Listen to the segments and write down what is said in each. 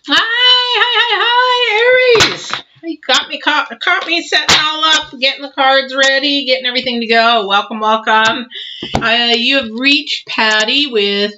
Hi, Aries. You caught me setting all up, getting the cards ready, getting everything to go. Welcome, welcome. You have reached Patty with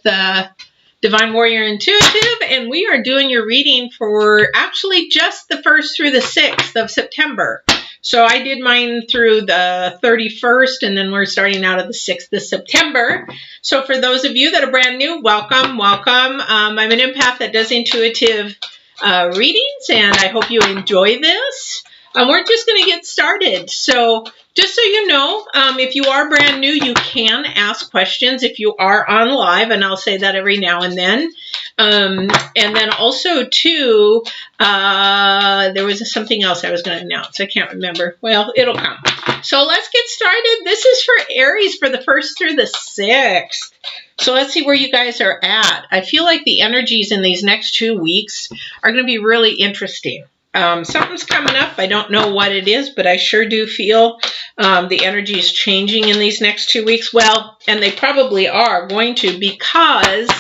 Divine Warrior Intuitive, and we are doing your reading for actually just the 1st through the 6th of September. So I did mine through the 31st, and then we're starting out at the 6th of September. So for those of you that are brand new, welcome, welcome. I'm an empath that does intuitive readings, and I hope you enjoy this. We're just going to get started. So just so you know, if you are brand new, you can ask questions if you are on live, and I'll say that every now and then. And then also, too, there was something else I was going to announce. I can't remember. Well, it'll come. So let's get started. This is for Aries for the 1st through the 6th. So let's see where you guys are at. I feel like the energies in these next 2 weeks are going to be really interesting. Something's coming up. I don't know what it is, but I sure do feel the energy is changing in these next 2 weeks. Well, and they probably are going to, because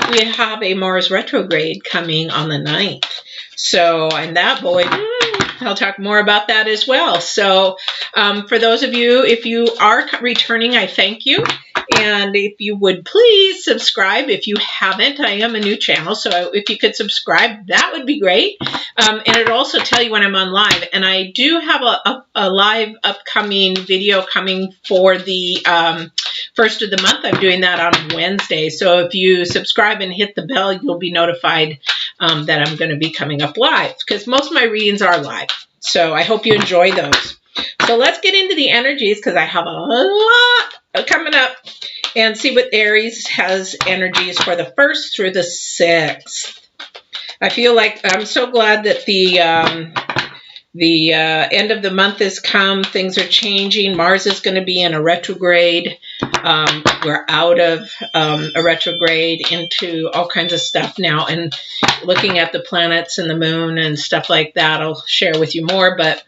we have a Mars retrograde coming on the 9th. So, and that boy, I'll talk more about that as well. So for those of you, if you are returning, I thank you. And if you would please subscribe if you haven't. I am a new channel, so if you could subscribe, that would be great. And it'll also tell you when I'm on live. And I do have a live upcoming video coming for the 1st of the month. I'm doing that on Wednesday. So if you subscribe and hit the bell, you'll be notified that I'm going to be coming up live, because most of my readings are live. So I hope you enjoy those. So let's get into the energies, because I have a lot coming up, and see what Aries has energies for the 1st through the 6th. I feel like I'm so glad that the end of the month has come. Things are changing. Mars is going to be in a retrograde. We're out of a retrograde into all kinds of stuff now, and looking at the planets and the moon and stuff like that. I'll share with you more, but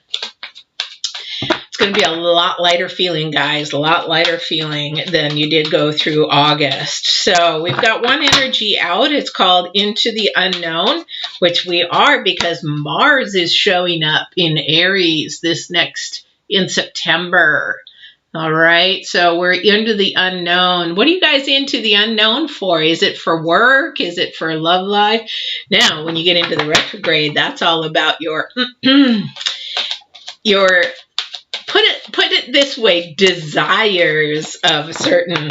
going to be a lot lighter feeling, guys, a lot lighter feeling than you did go through August. So we've got one energy out. It's called Into the Unknown, which we are because Mars is showing up in Aries in September. All right, so we're into the unknown. What are you guys into the unknown for? Is it for work? Is it for love life? Now, when you get into the retrograde, that's all about your put it this way, desires of certain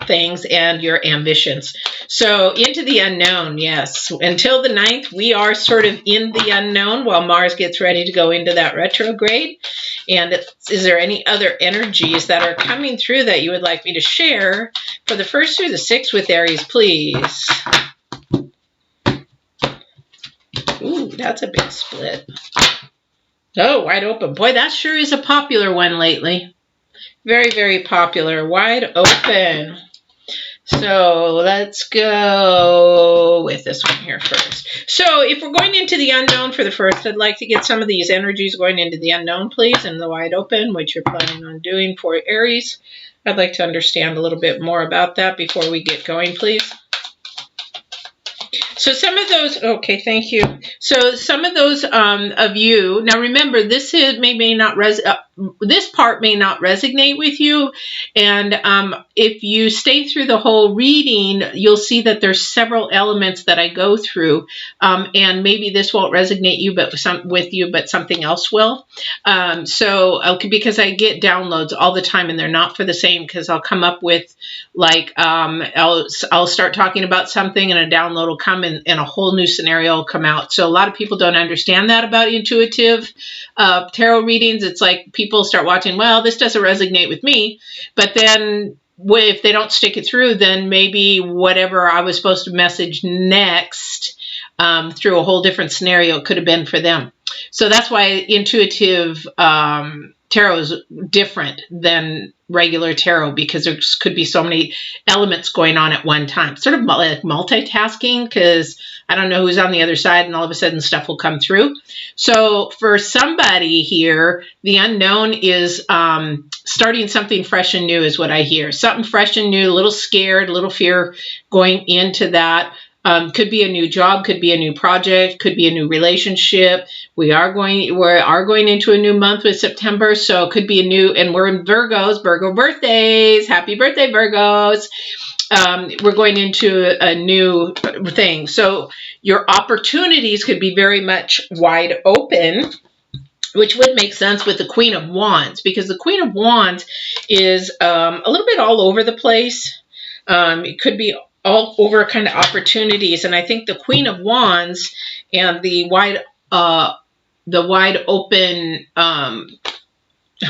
things and your ambitions. So into the unknown, yes. Until the 9th, we are sort of in the unknown while Mars gets ready to go into that retrograde. And is there any other energies that are coming through that you would like me to share for the 1st through the 6th with Aries, please? Ooh, that's a big split. Oh, wide open. Boy, that sure is a popular one lately. Very, very popular. Wide open. So let's go with this one here first. So if we're going into the unknown for the 1st, I'd like to get some of these energies going into the unknown, please, and the wide open, which you're planning on doing for Aries. I'd like to understand a little bit more about that before we get going, please. So some of those, okay, thank you. So some of those of you, now remember, this part may not resonate with you, and if you stay through the whole reading, you'll see that there's several elements that I go through, and maybe this won't resonate with you, but something else will. Because I get downloads all the time, and they're not for the same, because I'll come up with like I'll start talking about something, and a download will come in, and a whole new scenario will come out. So a lot of people don't understand that about intuitive tarot readings. It's like people start watching, well, this doesn't resonate with me, but then if they don't stick it through, then maybe whatever I was supposed to message next through a whole different scenario could have been for them. So that's why intuitive tarot is different than regular tarot because there could be so many elements going on at one time. Sort of like multitasking, because I don't know who's on the other side and all of a sudden stuff will come through. So for somebody here, the unknown is starting something fresh and new is what I hear. Something fresh and new, a little scared, a little fear going into that. Could be a new job, could be a new project, could be a new relationship. We are going into a new month with September, so it could be a new, and we're in Virgos, Virgo birthdays. Happy birthday, Virgos. We're going into a new thing. So your opportunities could be very much wide open, which would make sense with the Queen of Wands, because the Queen of Wands is a little bit all over the place. It could be all over kind of opportunities, and I think the Queen of Wands and the wide open, I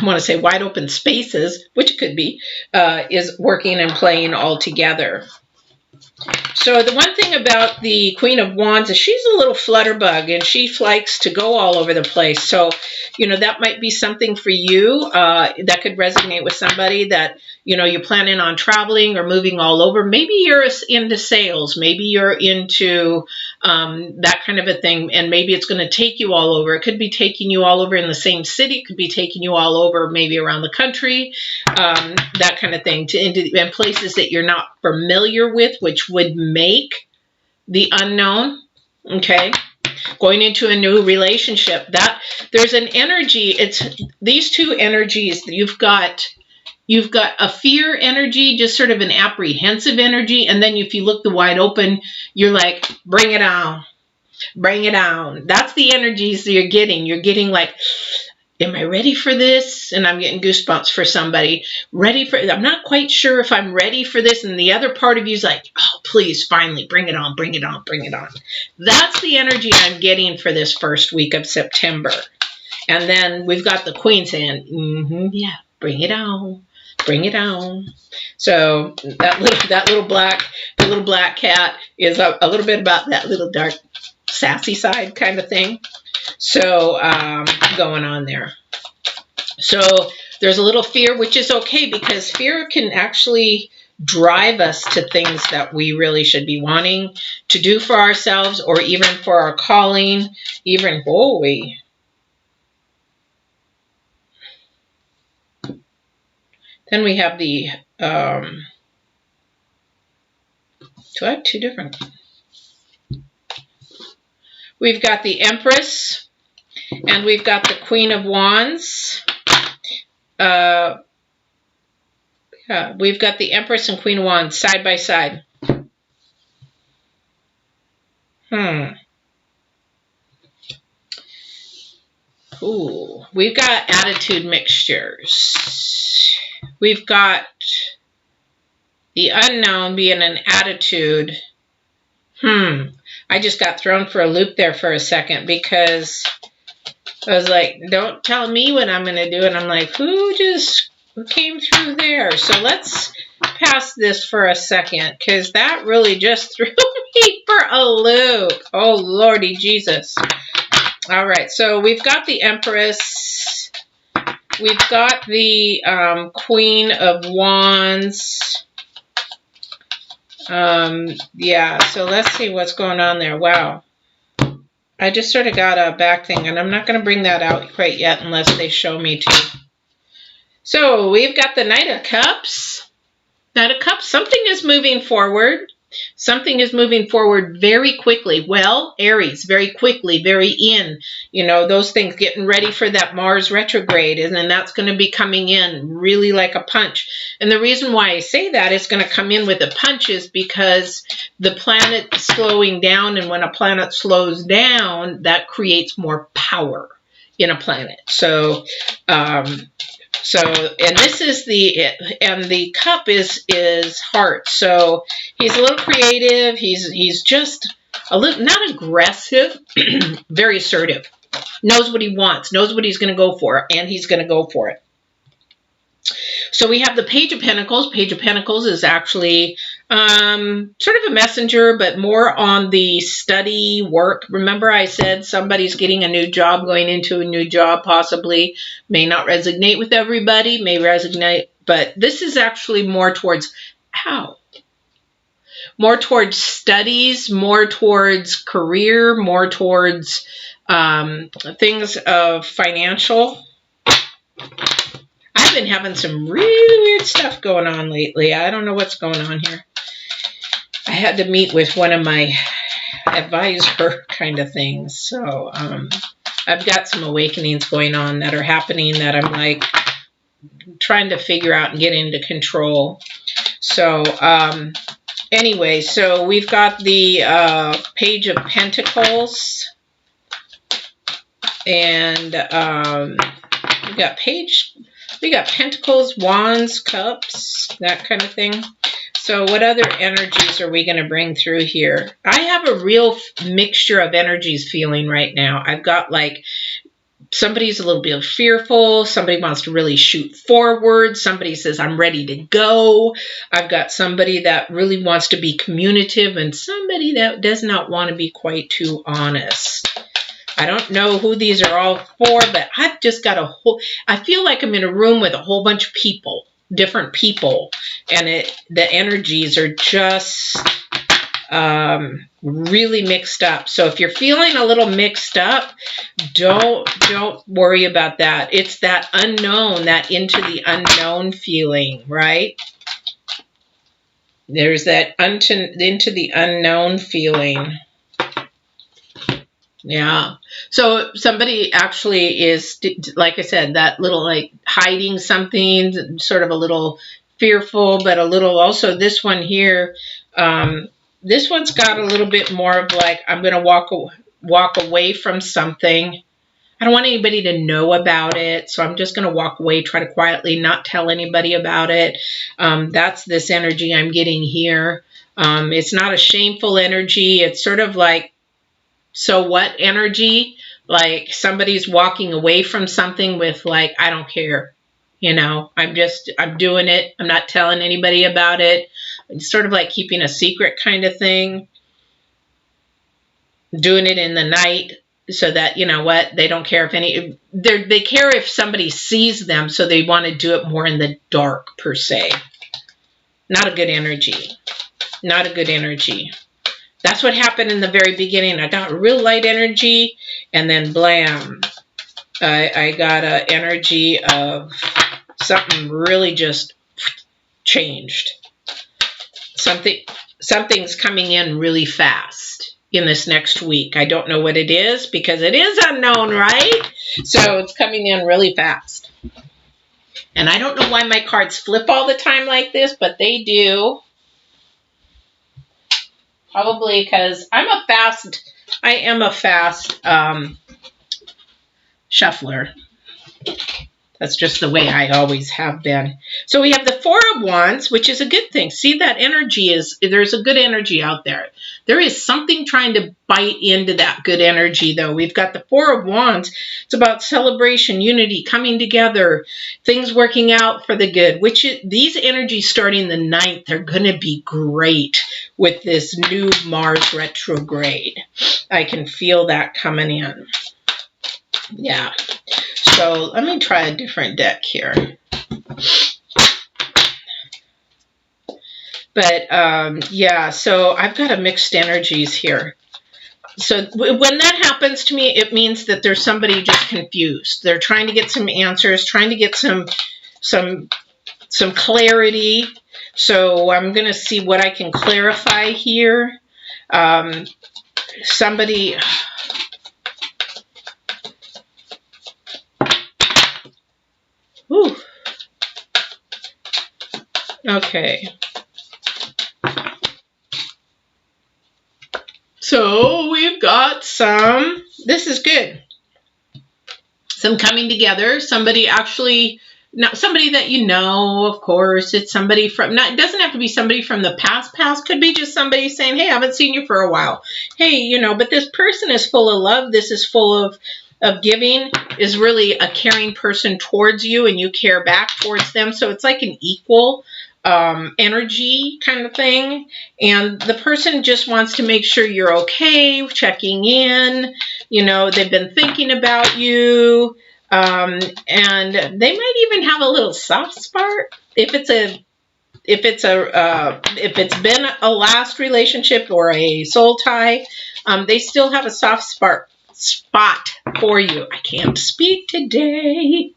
want to say wide open spaces, which it could be, is working and playing all together. So the one thing about the Queen of Wands is she's a little flutterbug, and she likes to go all over the place. So, you know, that might be something for you that could resonate with somebody that, you know, you're planning on traveling or moving all over. Maybe you're into sales. Maybe you're into that kind of a thing, and maybe it's going to take you all over. It could be taking you all over in the same city. It could be taking you all over maybe around the country, that kind of thing, and places that you're not familiar with, which would make the unknown. Okay, going into a new relationship, that there's an energy. It's these two energies. You've got a fear energy, just sort of an apprehensive energy, and then if you look the wide open, you're like, bring it on, bring it on. That's the energies that you're getting. You're getting like, am I ready for this? And I'm getting goosebumps for somebody. I'm not quite sure if I'm ready for this. And the other part of you is like, oh, please, finally, bring it on, bring it on, bring it on. That's the energy I'm getting for this first week of September. And then we've got the Queen saying, yeah, bring it on, bring it on. So that little black cat is a little bit about that little dark, sassy side kind of thing. So going on there. So there's a little fear, which is okay, because fear can actually drive us to things that we really should be wanting to do for ourselves, or even for our calling, even holy. Then we have the, do I have two different? We've got the Empress, and we've got the Queen of Wands. Yeah, we've got the Empress and Queen of Wands side by side. Ooh, we've got attitude mixtures. We've got the unknown being an attitude. I just got thrown for a loop there for a second, because I was like, don't tell me what I'm going to do. And I'm like, who came through there? So let's pass this for a second, because that really just threw me for a loop. Oh, Lordy Jesus. All right, so we've got the Empress. We've got the Queen of Wands. Yeah, so let's see what's going on there. Wow. I just sort of got a back thing, and I'm not going to bring that out quite yet unless they show me to. So we've got the Knight of Cups. Knight of Cups, something is moving forward. Something is moving forward very quickly. Well, Aries, very quickly, very in. You know, those things getting ready for that Mars retrograde, and then that's going to be coming in really like a punch. And the reason why I say that it's going to come in with a punch is because the planet is slowing down, and when a planet slows down, that creates more power in a planet. So, and this is the cup is heart. So he's a little creative. He's just a little, not aggressive, very assertive. Knows what he wants, knows what he's going to go for, and he's going to go for it. So we have the Page of Pentacles. Page of Pentacles is actually Sort of a messenger, but more on the study work. Remember I said somebody's getting a new job, going into a new job, possibly may not resonate with everybody, may resonate, but this is actually more towards, more towards studies, more towards career, more towards things of financial. I've been having some really weird stuff going on lately. I don't know what's going on here. I had to meet with one of my advisor kind of things. So I've got some awakenings going on that are happening that I'm like trying to figure out and get into control. So anyway, so we've got the Page of Pentacles. And we got Pentacles, Wands, Cups, that kind of thing. So what other energies are we going to bring through here? I have a real mixture of energies feeling right now. I've got like somebody's a little bit fearful. Somebody wants to really shoot forward. Somebody says, I'm ready to go. I've got somebody that really wants to be communicative and somebody that does not want to be quite too honest. I don't know who these are all for, but I've just got I feel like I'm in a room with a whole bunch of people, different people, and the energies are just really mixed up. So if you're feeling a little mixed up, don't worry about that. It's that unknown, that into the unknown feeling, right? There's that into the unknown feeling. Yeah. So somebody actually is, like I said, that little like hiding something, sort of a little fearful, but a little also this one here. This one's got a little bit more of like, I'm going to walk away from something. I don't want anybody to know about it. So I'm just going to walk away, try to quietly not tell anybody about it. That's this energy I'm getting here. It's not a shameful energy. It's sort of like, so what energy, like somebody's walking away from something with like, I don't care, you know, I'm doing it. I'm not telling anybody about it. It's sort of like keeping a secret kind of thing, doing it in the night so that, you know what, they don't care if they care if somebody sees them. So they want to do it more in the dark per se. Not a good energy. Not a good energy. That's what happened in the very beginning. I got real light energy, and then blam. I got an energy of something really just changed. Something's coming in really fast in this next week. I don't know what it is because it is unknown, right? So it's coming in really fast. And I don't know why my cards flip all the time like this, but they do. Probably because I am a fast shuffler. That's just the way I always have been. So we have the Four of Wands, which is a good thing. See, that energy there's a good energy out there. There is something trying to bite into that good energy, though. We've got the Four of Wands. It's about celebration, unity, coming together, things working out for the good, these energies starting the 9th are going to be great with this new Mars retrograde. I can feel that coming in. Yeah. So let me try a different deck here. But yeah, so I've got a mixed energies here. So when that happens to me, it means that there's somebody just confused. They're trying to get some answers, trying to get some clarity. So I'm going to see what I can clarify here. Somebody... Ooh. Okay. So we've got this is good. Some coming together. Somebody actually, not somebody that you know, of course. It's somebody from, it doesn't have to be somebody from the past. Could be just somebody saying, hey, I haven't seen you for a while. Hey, you know, but this person is full of love. This is full of giving, is really a caring person towards you, and you care back towards them. So it's like an equal energy kind of thing. And the person just wants to make sure you're okay, checking in. You know, they've been thinking about you. And they might even have a little soft spot. If it's been a last relationship or a soul tie, they still have a soft spot for you. I can't speak today.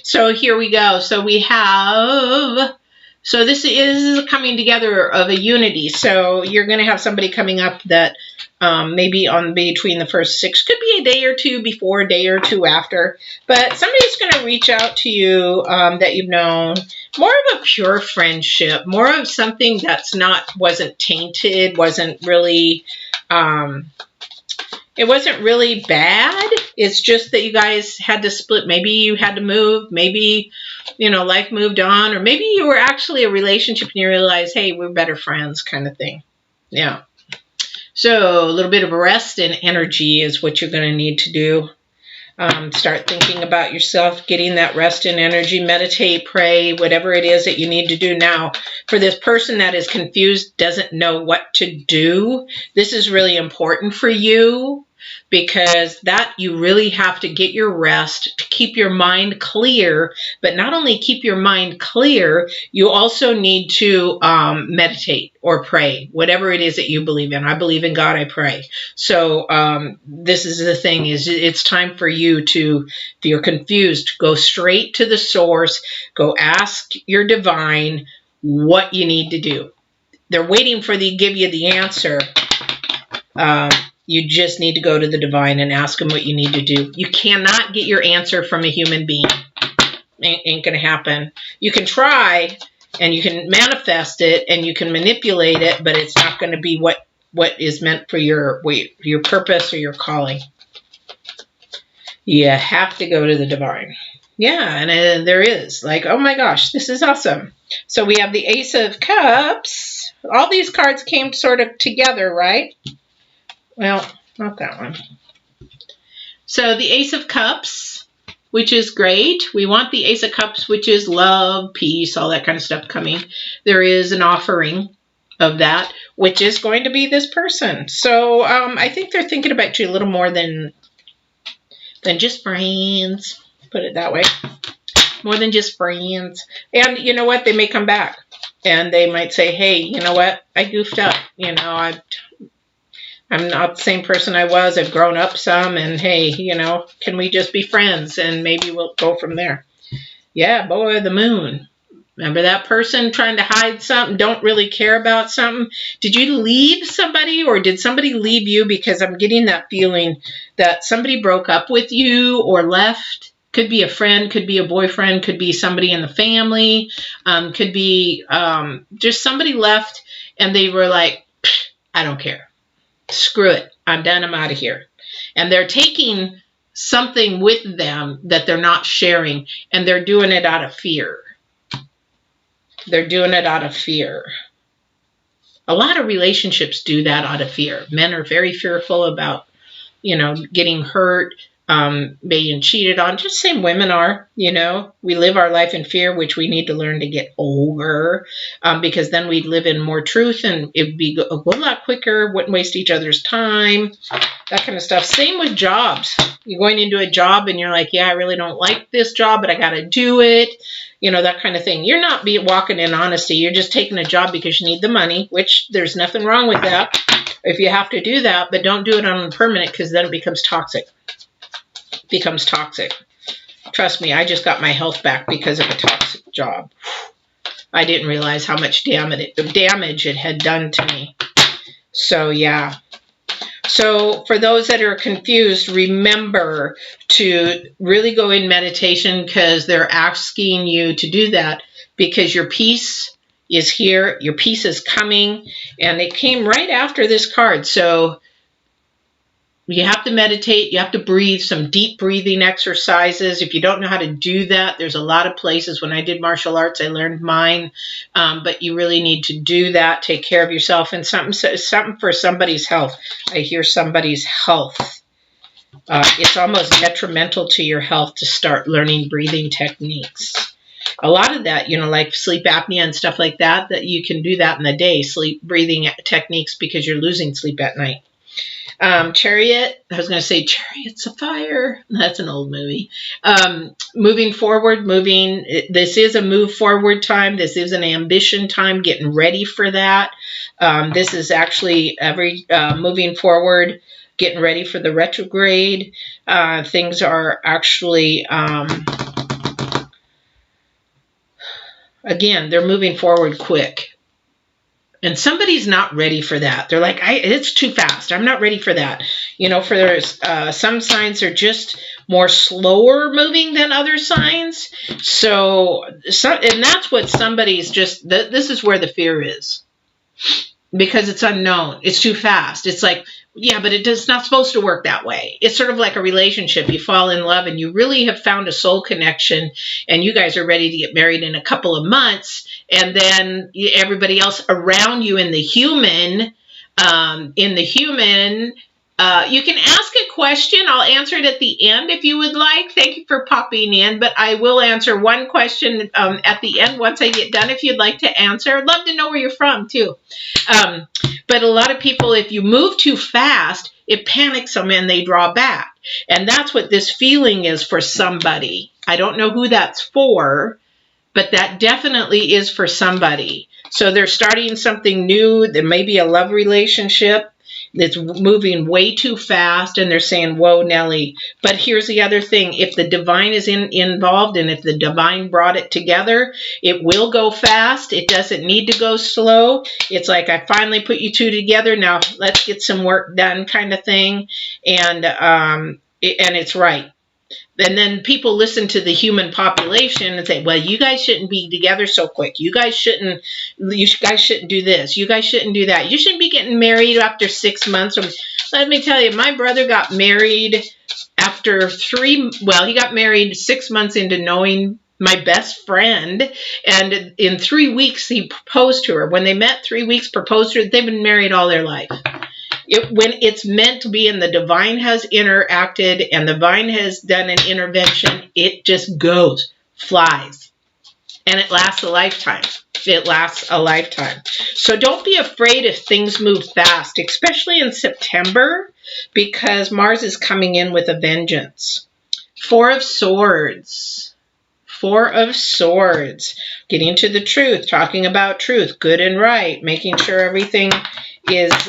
So here we go. So we have, so this is coming together of a unity. So you're going to have somebody coming up that maybe on between the first 6, could be a day or two before, a day or two after, but somebody's going to reach out to you that you've known. More of a pure friendship, more of something that's wasn't tainted, wasn't really, it wasn't really bad. It's just that you guys had to split. Maybe you had to move. Maybe, you know, life moved on. Or maybe you were actually a relationship and you realized, hey, we're better friends kind of thing. Yeah. So a little bit of rest and energy is what you're going to need to do. Start thinking about yourself, getting that rest and energy, meditate, pray, whatever it is that you need to do now. For this person that is confused, doesn't know what to do, this is really important for you, because that you really have to get your rest to keep your mind clear. But not only keep your mind clear, you also need to meditate or pray, whatever it is that you believe in. I believe in God, I pray. So this is the thing, is it's time for you to, if you're confused, go straight to the source, go ask your divine what you need to do. They're waiting for you to give you the answer. You just need to go to the divine and ask them what you need to do. You cannot get your answer from a human being. Ain't going to happen. You can try and you can manifest it and you can manipulate it, but it's not going to be what is meant for your purpose or your calling. You have to go to the divine. Yeah, and there is. Like, oh my gosh, this is awesome. So we have the Ace of Cups. All these cards came sort of together, right? Well, not that one. So the Ace of Cups, which is great. We want the Ace of Cups, which is love, peace, all that kind of stuff coming. There is an offering of that, which is going to be this person. So I think they're thinking about you a little more than just friends. Put it that way. More than just friends. And you know what? They may come back. And they might say, hey, you know what? I goofed up. You know, I'm not the same person I was. I've grown up some, and hey, you know, can we just be friends? And maybe we'll go from there. Yeah, boy, the moon. Remember that person trying to hide something, don't really care about something? Did you leave somebody, or did somebody leave you? Because I'm getting that feeling that somebody broke up with you or left. Could be a friend, could be a boyfriend, could be somebody in the family, could be just somebody left and they were like, I don't care. Screw it. I'm done. I'm out of here. And they're taking something with them that they're not sharing, and they're doing it out of fear. They're doing it out of fear. A lot of relationships do that out of fear. Men are very fearful about, you know, getting hurt, being cheated on. Just same women are, you know. We live our life in fear, which we need to learn to get over, because then we'd live in more truth and it'd be a whole lot quicker, wouldn't waste each other's time, that kind of stuff. Same with jobs. You're going into a job and you're like, yeah, I really don't like this job, but I got to do it. You know, that kind of thing. You're not walking in honesty. You're just taking a job because you need the money, which there's nothing wrong with that if you have to do that, but don't do it on permanent, because then it becomes toxic. Becomes toxic. Trust me, I just got my health back because of a toxic job. I didn't realize how much damage it had done to me. So yeah. So for those that are confused, remember to really go in meditation, because they're asking you to do that, because your peace is here. Your peace is coming, and it came right after this card. So you have to meditate. You have to breathe, some deep breathing exercises. If you don't know how to do that, there's a lot of places. When I did martial arts, I learned mine. But you really need to do that. Take care of yourself, and something for somebody's health. I hear somebody's health. It's almost detrimental to your health to start learning breathing techniques. a lot of that, you know, like sleep apnea and stuff like that, that you can do that in the day, sleep breathing techniques, because you're losing sleep at night. Chariot, I was going to say Chariots of Fire. That's an old movie. Moving forward, this is a move forward time. This is an ambition time, getting ready for that. This is actually moving forward, getting ready for the retrograde. Things are actually, again, they're moving forward quick. And somebody's not ready for that. They're like, it's too fast. I'm not ready for that. You know, for some signs are just more slower moving than other signs. And that's what somebody's just, this is where the fear is. Because it's unknown. It's too fast. It's like, yeah, but it's not supposed to work that way. It's sort of like a relationship. You fall in love and you really have found a soul connection, and you guys are ready to get married in a couple of months. And then everybody else around you in the human, you can ask a question. I'll answer it at the end if you would like. Thank you for popping in, but I will answer one question at the end once I get done if you'd like to answer. I'd love to know where you're from too. But a lot of people, if you move too fast, it panics them and they draw back. And that's what this feeling is for somebody. I don't know who that's for, but that definitely is for somebody. So they're starting something new. There may be a love relationship that's moving way too fast, and they're saying, whoa, Nelly. But here's the other thing. If the divine is involved, and if the divine brought it together, it will go fast. It doesn't need to go slow. It's like, I finally put you two together. Now let's get some work done kind of thing. And it's right. And then people listen to the human population and say, well, you guys shouldn't be together so quick. You guys shouldn't do this. You guys shouldn't do that. You shouldn't be getting married after 6 months. Let me tell you, my brother got married after he got married 6 months into knowing my best friend. And in 3 weeks, he proposed to her. When they met, 3 weeks, proposed to her. They've been married all their life. When it's meant to be and the divine has interacted and the divine has done an intervention, it just goes, flies. And it lasts a lifetime. It lasts a lifetime. So don't be afraid if things move fast, especially in September, because Mars is coming in with a vengeance. 4 of Swords. 4 of Swords. Getting to the truth, talking about truth, good and right, making sure everything is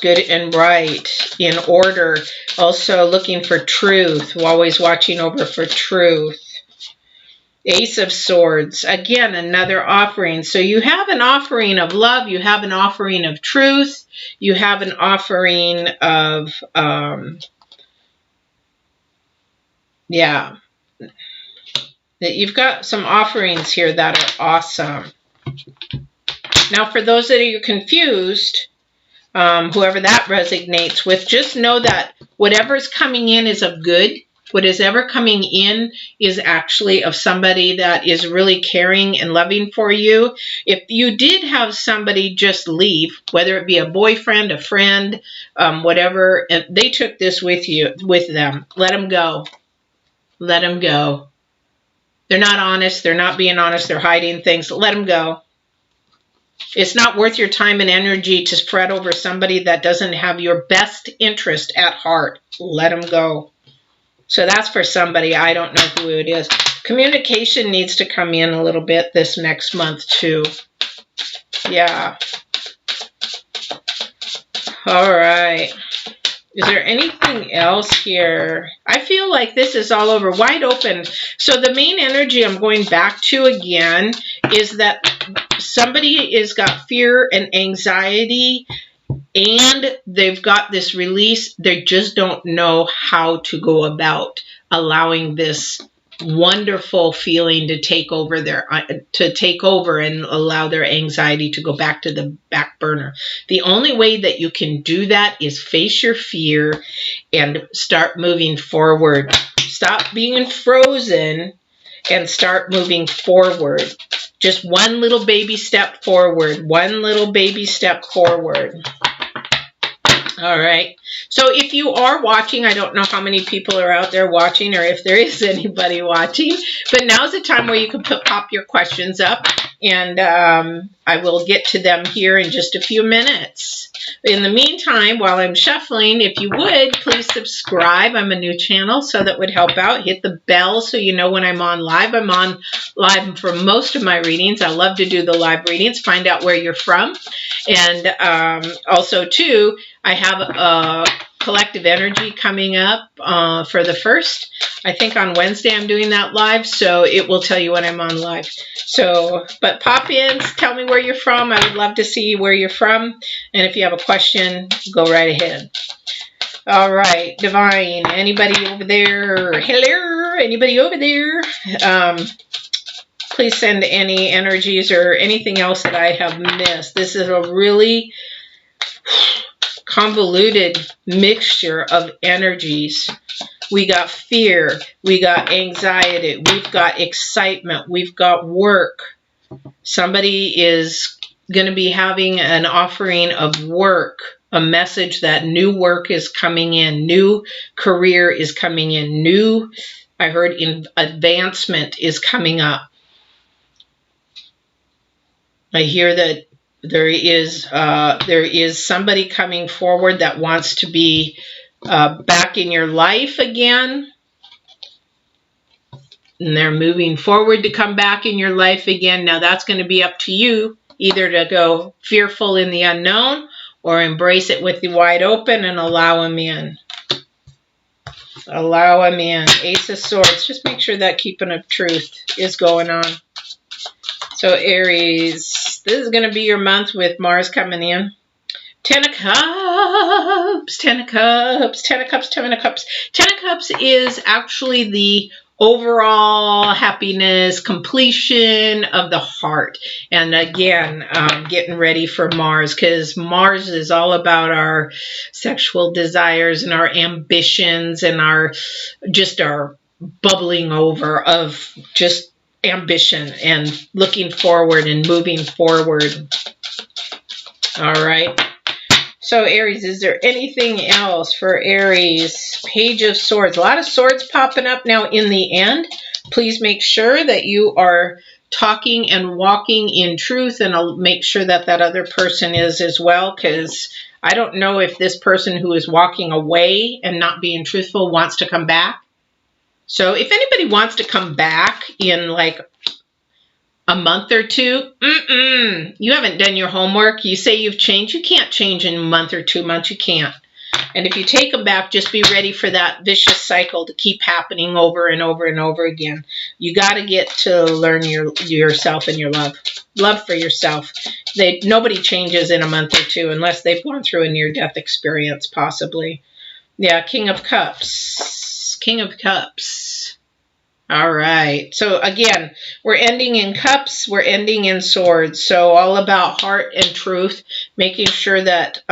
good and right, in order. Also looking for truth, always watching over for truth. Ace of Swords, again, another offering. So you have an offering of love, you have an offering of truth, you have an offering of, you've got some offerings here that are awesome. Now, for those that are confused, whoever that resonates with, just know that whatever's coming in is of good. What is ever coming in is actually of somebody that is really caring and loving for you. If you did have somebody just leave, whether it be a boyfriend, a friend, whatever, and they took this with them, let them go. Let them go. They're not honest. They're not being honest. They're hiding things. Let them go. It's not worth your time and energy to fret over somebody that doesn't have your best interest at heart. Let them go. So that's for somebody. I don't know who it is. Communication needs to come in a little bit this next month too. Yeah. All right. Is there anything else here? I feel like this is all over, wide open. So the main energy I'm going back to again is that somebody has got fear and anxiety, and they've got this release. They just don't know how to go about allowing this wonderful feeling to take over and allow their anxiety to go back to the back burner. The only way that you can do that is face your fear and start moving forward. Stop being frozen and start moving forward. Just one little baby step forward. One little baby step forward. All right. So if you are watching, I don't know how many people are out there watching or if there is anybody watching, but now's the time where you can pop your questions up, and I will get to them here in just a few minutes. In the meantime, while I'm shuffling, if you would, please subscribe. I'm a new channel, so that would help out. Hit the bell so you know when I'm on live. I'm on live for most of my readings. I love to do the live readings. Find out where you're from. And also, too, I have a collective energy coming up for the 1st. I think on Wednesday I'm doing that live, so it will tell you when I'm on live. So, but pop in, tell me where you're from. I would love to see where you're from. And if you have a question, go right ahead. All right, Divine, anybody over there? Hello, anybody over there? Please send any energies or anything else that I have missed. This is a really convoluted mixture of energies. We got fear, we got anxiety, we've got excitement, we've got work. Somebody is going to be having an offering of work, a message that new work is coming in, new career is coming in, new, I heard, advancement is coming up. I hear that there is somebody coming forward that wants to be back in your life again. And they're moving forward to come back in your life again. Now that's going to be up to you, either to go fearful in the unknown or embrace it with the wide open and allow them in. Allow them in. Ace of Swords. Just make sure that keeping of truth is going on. So Aries, this is going to be your month with Mars coming in. 10 of Cups, 10 of Cups, 10 of Cups, 10 of Cups. 10 of Cups is actually the overall happiness, completion of the heart. And again, getting ready for Mars, because Mars is all about our sexual desires and our ambitions and our bubbling over of just ambition and looking forward and moving forward. All right. So Aries, is there anything else for Aries? Page of Swords. A lot of swords popping up now in the end. Please make sure that you are talking and walking in truth, and I'll make sure that that other person is as well, because I don't know if this person who is walking away and not being truthful wants to come back. So if anybody wants to come back in like a month or two, you haven't done your homework. You say you've changed. You can't change in a month or 2 months. You can't. And if you take them back, just be ready for that vicious cycle to keep happening over and over and over again. You got to get to learn yourself and your love. Love for yourself. Nobody changes in a month or two unless they've gone through a near-death experience, possibly. Yeah, King of Cups. King of Cups. All right. So again, we're ending in cups. We're ending in swords. So all about heart and truth, making sure that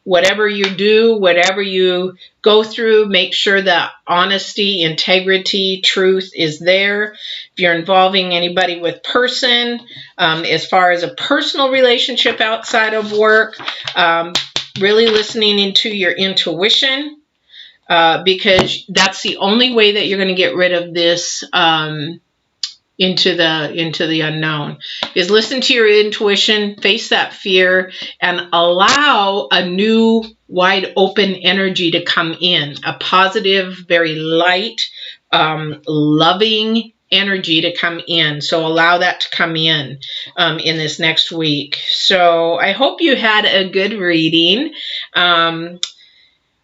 whatever you do, whatever you go through, make sure that honesty, integrity, truth is there. If you're involving anybody with person, as far as a personal relationship outside of work, really listening into your intuition. Because that's the only way that you're going to get rid of this into the unknown, is listen to your intuition, face that fear, and allow a new wide open energy to come in, a positive, very light, loving energy to come in. So allow that to come in this next week. So I hope you had a good reading.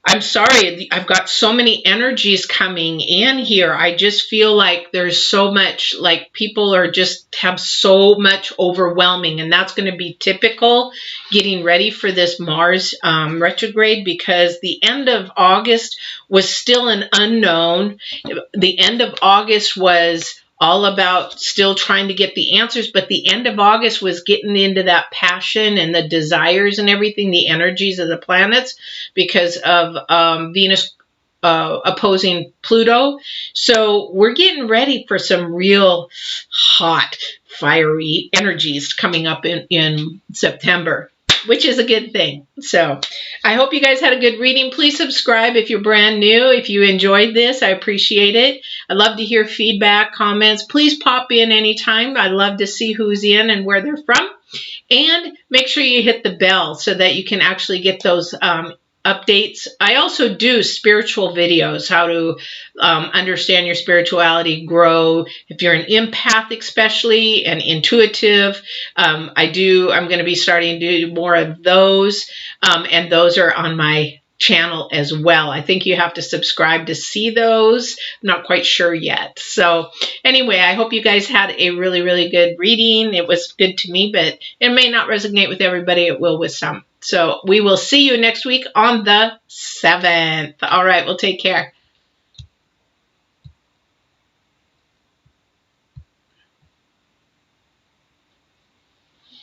I'm sorry, I've got so many energies coming in here. I just feel like there's so much, like people are just have so much overwhelming, and that's going to be typical getting ready for this Mars retrograde, because the end of August was still an unknown. The end of August was all about still trying to get the answers, but the end of August was getting into that passion and the desires and everything, the energies of the planets, because of Venus opposing Pluto. So we're getting ready for some real hot, fiery energies coming up in September. which is a good thing. So I hope you guys had a good reading. Please subscribe if you're brand new. If you enjoyed this, I appreciate it. I love to hear feedback, comments. Please pop in anytime. I love to see who's in and where they're from. And make sure you hit the bell so that you can actually get those updates. I also do spiritual videos, how to understand your spirituality, grow. If you're an empath especially, and intuitive, I'm going to be starting to do more of those, and those are on my channel as well. I think you have to subscribe to see those. I'm not quite sure yet. So anyway, I hope you guys had a really, really good reading. It was good to me, but it may not resonate with everybody. It will with some. So we will see you next week on the 7th. All right, well, take care.